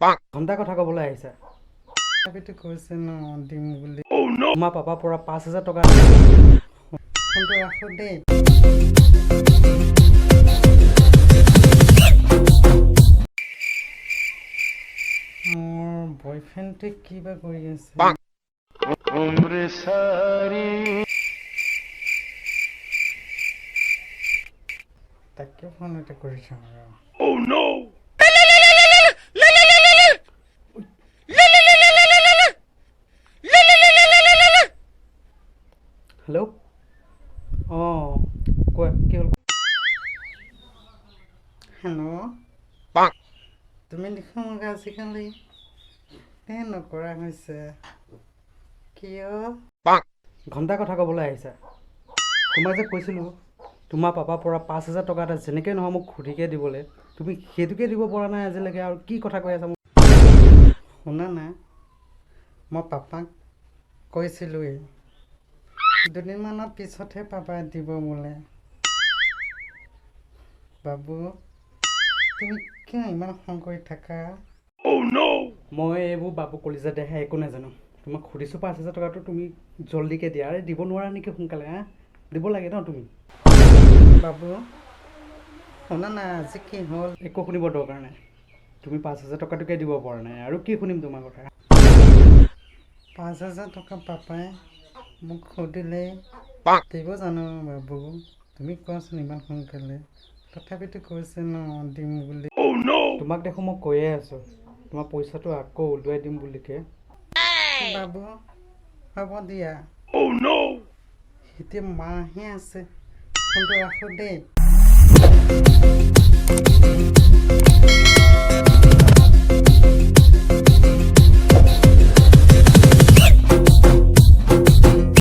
ঘণ্টা কথা ক'বলৈ আহিছে তথাপিতো কৈছে ন দিম বুলি তোমাৰ পাপাৰ পৰা 5,000 টকা ফোনটো ৰাখো দেই মোৰ বয়ফ্ৰেণ্ডটোৱে কিবা কৰি আছে তাকে ফোন এটা কৰি চাওঁ আৰু হেল্ল' অঁ কোৱা কি হ'ল হেল্ল' তুমি দেখোন মোক আজিকালি নকৰা হৈছে কিয় ঘণ্টা কথা ক'বলৈ আহিছে তোমাক যে কৈছিলোঁ তোমাৰ পাপাৰ পৰা 5,000 টকা এটা যেনেকৈ নহয় মোক সুধিকৈ দিবলৈ তুমি সেইটোকে দিব পৰা নাই আজিলৈকে আৰু কি কথা কৈ আছা মোক শুনা না মই পাপাক কৈছিলোঁৱেই দুদিনমানৰ পিছতহে পাপাই দিব বোলে বাবু তুমি কিয় ইমান খং কৰি থাকা মই এইবোৰ বাবু কলিজা দেখাই একো নাজানো তোমাক সুধিছোঁ 5,000 টকাটো তুমি জল্দিকৈ দিয়া আৰে দিব নোৱাৰা নেকি সোনকালে দিব লাগে ন তুমি বাবু শুনা না আজি কি হ'ল একো শুনিব দৰকাৰ নাই তুমি 5,000 টকাটোকে দিব পৰা নাই আৰু কি শুনিম তোমাৰ কথা 5,000 টকা পাপাই মোক সুধিলেই দিব জানো বাবু তুমি কোৱাচোন ইমান সোনকালে তথাপিতো কৈছে ন দিম বুলি তোমাক দেখোন মই কৈয়ে আছোঁ তোমাৰ পইচাটো আকৌ ওলিয়াই দিম বুলিকে বাবু হ'ব দিয়া এতিয়া মাহে আছে ফোনটো ৰাখো দেই